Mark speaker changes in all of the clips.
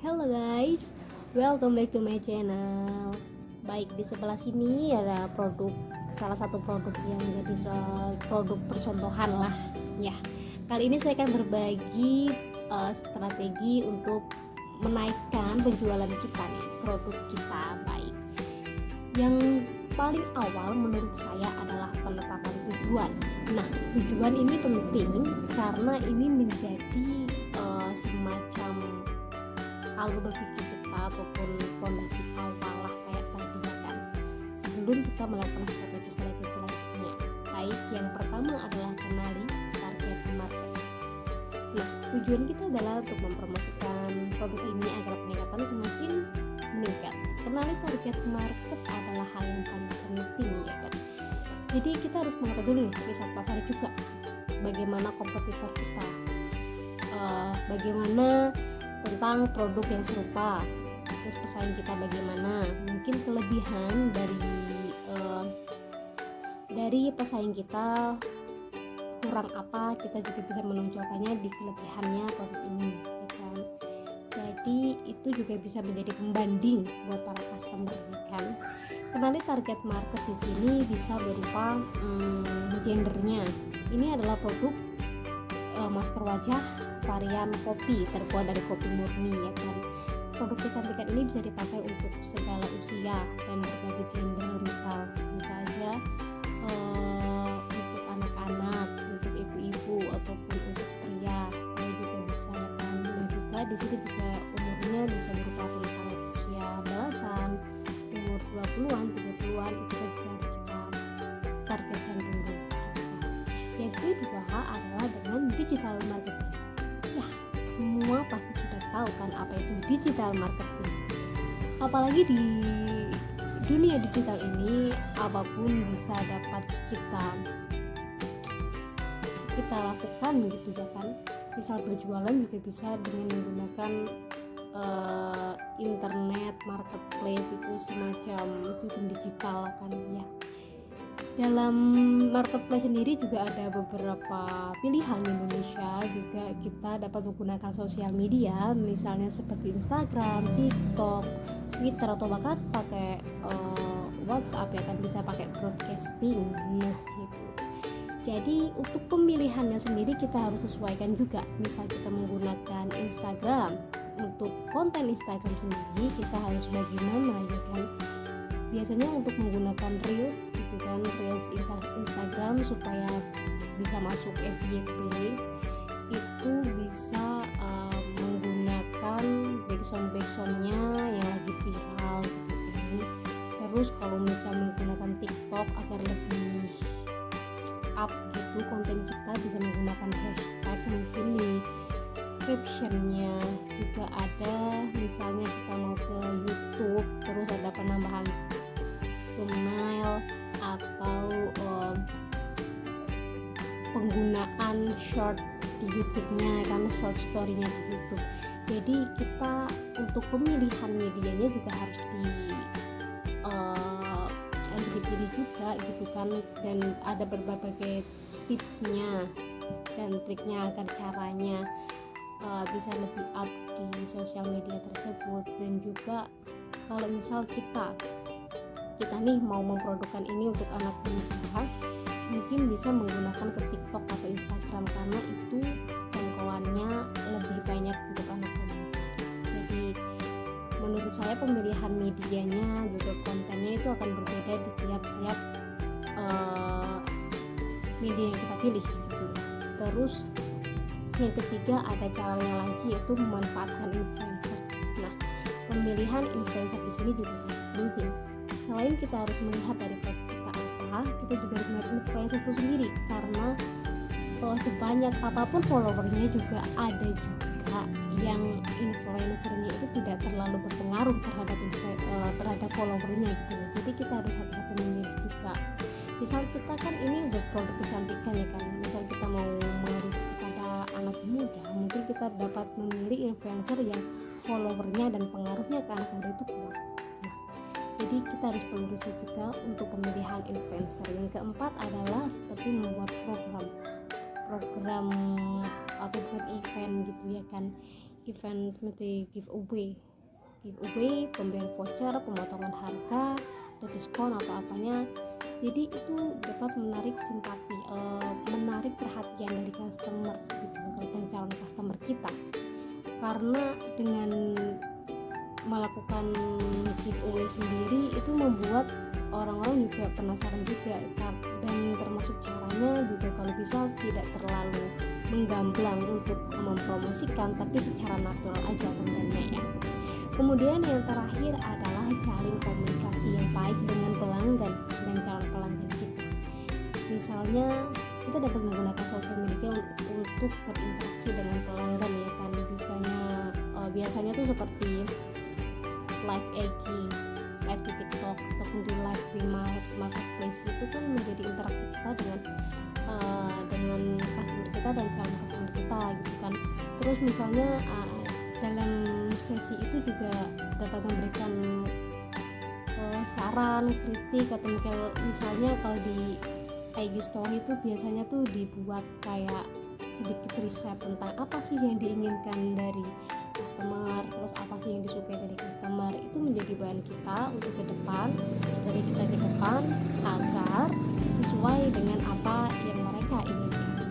Speaker 1: Hello guys, welcome back to my channel. Baik, di sebelah sini ada salah satu produk yang jadi produk percontohan lah. Ya, kali ini saya akan berbagi strategi untuk menaikkan penjualan kita nih, produk kita. Baik, yang paling awal menurut saya adalah penetapan tujuan. Nah, tujuan ini penting karena ini menjadi semacam alur berpikir kita ataupun fondasi awal lah kayak tadi ya kan, sebelum kita melakukan strategi selanjutnya. Baik, yang pertama adalah kenali target market. Nah, tujuan kita adalah untuk mempromosikan produk ini agar peningkatan semakin meningkat. Kenali target market adalah hal yang paling penting ya kan. Jadi kita harus mengetahui dulu nih riset pasar juga, bagaimana kompetitor kita, bagaimana tentang produk yang serupa, terus pesaing kita bagaimana, mungkin kelebihan dari pesaing kita kurang apa, kita juga bisa menonjolkannya di kelebihannya produk ini ya kan. Jadi itu juga bisa menjadi pembanding buat para customer ya kan. Kenali target market di sini bisa berupa gendernya. Ini adalah produk masker wajah varian kopi, terbuat dari kopi murni ya kan. Produk kecantikan ini bisa dipakai untuk segala usia dan berbagai gender, bisa aja untuk anak-anak, untuk ibu-ibu ataupun untuk pria juga bisa ya kan. Dan juga di sini juga umurnya bisa berupa rentang usia belasan, umur 20-an, 30-an, itu juga harus kita targetkan dulu. Yang kedua adalah dengan digital marketing. Ya, semua pasti sudah tahu kan apa itu digital marketing. Apalagi di dunia digital ini, apapun bisa dapat kita lakukan gitu ya kan. Misal berjualan juga bisa dengan menggunakan internet marketplace, itu semacam sistem digital kan ya. Dalam marketplace sendiri juga ada beberapa pilihan di Indonesia, juga kita dapat menggunakan sosial media misalnya seperti Instagram, TikTok, Twitter, atau bahkan pakai WhatsApp ya kan, bisa pakai broadcasting. Nah itu, jadi untuk pemilihannya sendiri kita harus sesuaikan juga. Misal kita menggunakan Instagram, untuk konten Instagram sendiri kita harus bagaimana ya kan. Biasanya untuk menggunakan reels gitu kan, reels Instagram supaya bisa masuk FYP, itu bisa menggunakan backsoundnya yang lagi viral gitu kan. Terus kalau misalnya menggunakan TikTok agar lebih up gitu konten kita, bisa menggunakan hashtag mungkin di captionnya juga ada. Misalnya kita mau ke YouTube terus ada penambahan thumbnail atau penggunaan short di YouTube-nya kan, short story-nya di YouTube. Jadi kita untuk pemilihan medianya juga harus dipilih juga gitu kan, dan ada berbagai tipsnya dan triknya agar caranya bisa lebih up di sosial media tersebut. Dan juga kalau misal kita nih mau memprodukkan ini untuk anak muda, mungkin bisa menggunakan ke TikTok atau Instagram karena itu jangkauannya lebih banyak untuk anak muda. Jadi menurut saya pemilihan medianya juga kontennya itu akan berbeda di tiap-tiap media yang kita pilih gitu. Terus yang ketiga ada caranya lagi, yaitu memanfaatkan influencer. Nah, pemilihan influencer di sini juga sangat penting. Selain kita harus melihat dari produk kita apa, kita juga harus melihat influencer itu sendiri, karena sebanyak apapun followernya juga ada juga yang influencernya itu tidak terlalu berpengaruh terhadap followernya gitu loh. Jadi kita harus hati-hati memilih juga. Misal kita kan ini udah produk kecantikan ya kan, misal kita mau mengaruh kepada anak muda, mungkin kita dapat memilih influencer yang followernya dan pengaruhnya ke anak muda itu kuat. Nah, jadi kita harus perlu riset juga untuk pemilihan influencer. Yang keempat adalah seperti membuat program atau buat event gitu ya kan. event seperti giveaway, pemberian voucher, pemotongan harga atau diskon atau apanya. Jadi itu dapat menarik simpati, menarik perhatian dari customer gitu, dan calon customer kita. Karena dengan melakukan giveaway sendiri itu membuat orang-orang juga penasaran juga, dan termasuk caranya juga kalau bisa tidak terlalu menggamblang untuk mempromosikan, tapi secara natural aja kontennya ya. Kemudian yang terakhir adalah jalin komunikasi yang baik dengan pelanggan dan calon pelanggan kita. Misalnya kita dapat menggunakan sosial media untuk berinteraksi dengan pelanggan ya kan, biasanya tuh seperti live IG, live di TikTok ataupun di live di marketplace, itu kan menjadi interaksi kita dengan customer kita dan calon customer kita gitu kan. Terus misalnya dalam sesi itu juga dapat memberikan saran, kritik, atau misalnya kalau di IG story itu biasanya tuh dibuat kayak sedikit riset tentang apa sih yang diinginkan dari customer, terus apa sih yang disukai dari customer. Itu menjadi bahan kita untuk ke depan, dari kita ke depan, agar sesuai dengan apa yang mereka inginkan.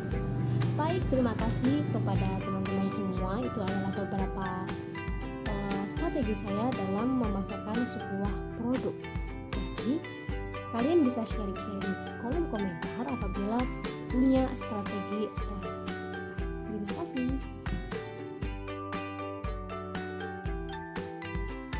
Speaker 1: Baik, terima kasih kepada teman-teman semua. Itu adalah beberapa strategi saya dalam memasarkan sebuah produk. Jadi kalian bisa sharing-sharing di kolom komentar apabila punya strategi lain.